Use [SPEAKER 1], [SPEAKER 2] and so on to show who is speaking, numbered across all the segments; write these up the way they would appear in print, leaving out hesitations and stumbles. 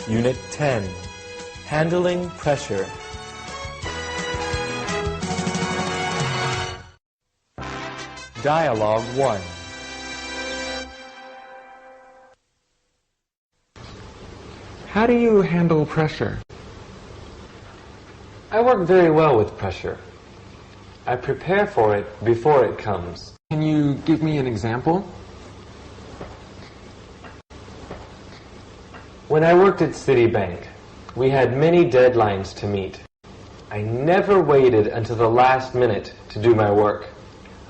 [SPEAKER 1] Unit 10, Handling Pressure. Dialogue 1.
[SPEAKER 2] How do you handle pressure?
[SPEAKER 3] I work very well with pressure. I prepare for it before it comes.
[SPEAKER 2] Can you give me an example?
[SPEAKER 3] When I worked at Citibank, we had many deadlines to meet. I never waited until the last minute to do my work.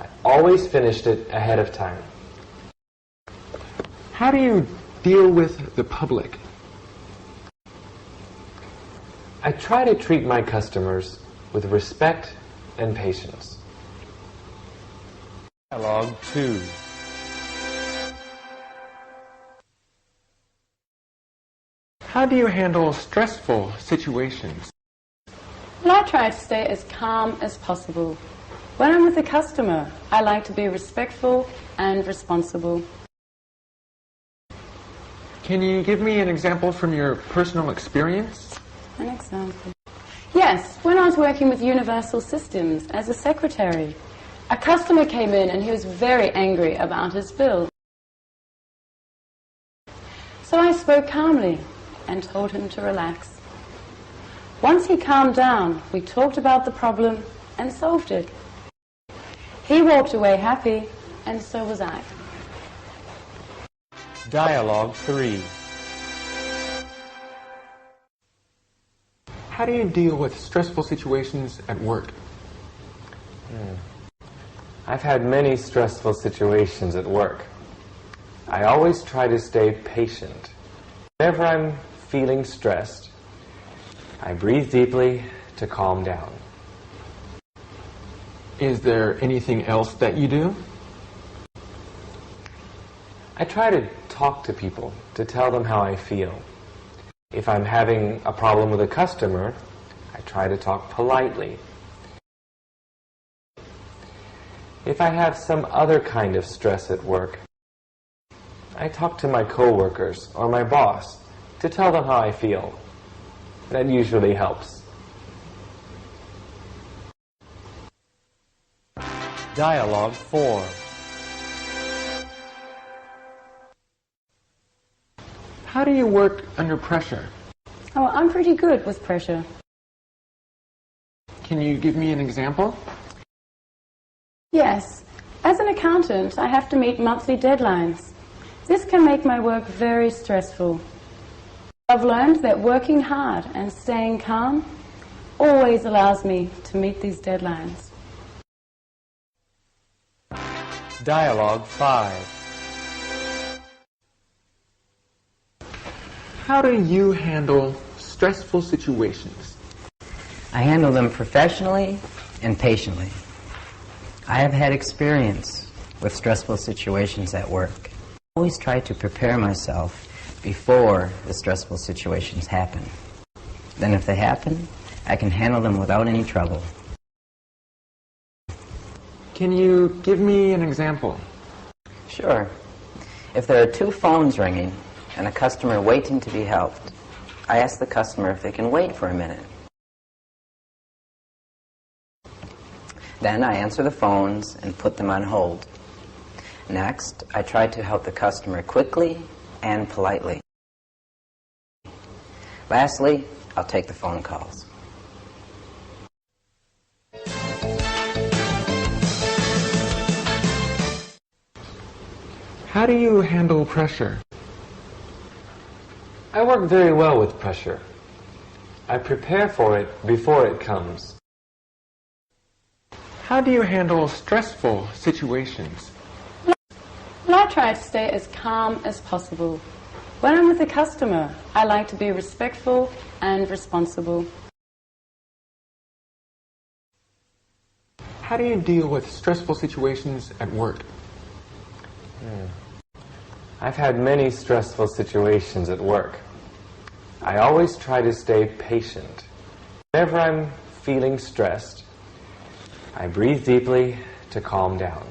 [SPEAKER 3] I always finished it ahead of time.
[SPEAKER 2] How do you deal with the public?
[SPEAKER 3] I try to treat my customers with respect and patience.
[SPEAKER 1] Dialogue 2.
[SPEAKER 2] How do you handle stressful situations?
[SPEAKER 4] Well, I try to stay as calm as possible. When I'm with a customer, I like to be respectful and responsible.
[SPEAKER 2] Can you give me an example from your personal experience?
[SPEAKER 4] An example? Yes, when I was working with Universal Systems as a secretary, a customer came in and he was very angry about his bill. So I spoke calmly and told him to relax. Once he calmed down, we talked about the problem and solved it. He walked away happy, and so was I.
[SPEAKER 1] Dialogue 3.
[SPEAKER 2] How do you deal with stressful situations at work?
[SPEAKER 3] I've had many stressful situations at work. I always try to stay patient. Whenever I'm feeling stressed, I breathe deeply to calm down.
[SPEAKER 2] Is there anything else that you do?
[SPEAKER 3] I try to talk to people to tell them how I feel. If I'm having a problem with a customer, I try to talk politely. If I have some other kind of stress at work, I talk to my coworkers or my boss to tell them how I feel. That usually helps.
[SPEAKER 1] Dialogue 4.
[SPEAKER 2] How do you work under pressure?
[SPEAKER 4] Oh, I'm pretty good with pressure.
[SPEAKER 2] Can you give me an example?
[SPEAKER 4] Yes, as an accountant, I have to meet monthly deadlines. This can make my work very stressful. I've learned that working hard and staying calm always allows me to meet these deadlines.
[SPEAKER 1] Dialogue 5.
[SPEAKER 2] How do you handle stressful situations?
[SPEAKER 5] I handle them professionally and patiently. I have had experience with stressful situations at work. I always try to prepare myself before the stressful situations happen. Then if they happen, I can handle them without any trouble.
[SPEAKER 2] Can you give me an example?
[SPEAKER 5] Sure. If there are two phones ringing and a customer waiting to be helped, I ask the customer if they can wait for a minute. Then I answer the phones and put them on hold. Next, I try to help the customer quickly and politely. Lastly, I'll take the phone calls.
[SPEAKER 2] How do you handle pressure?
[SPEAKER 3] I work very well with pressure. I prepare for it before it comes.
[SPEAKER 2] How do you handle stressful situations?
[SPEAKER 4] Well, I try to stay as calm as possible. When I'm with a customer, I like to be respectful and responsible.
[SPEAKER 2] How do you deal with stressful situations at work?
[SPEAKER 3] I've had many stressful situations at work. I always try to stay patient. Whenever I'm feeling stressed, I breathe deeply to calm down.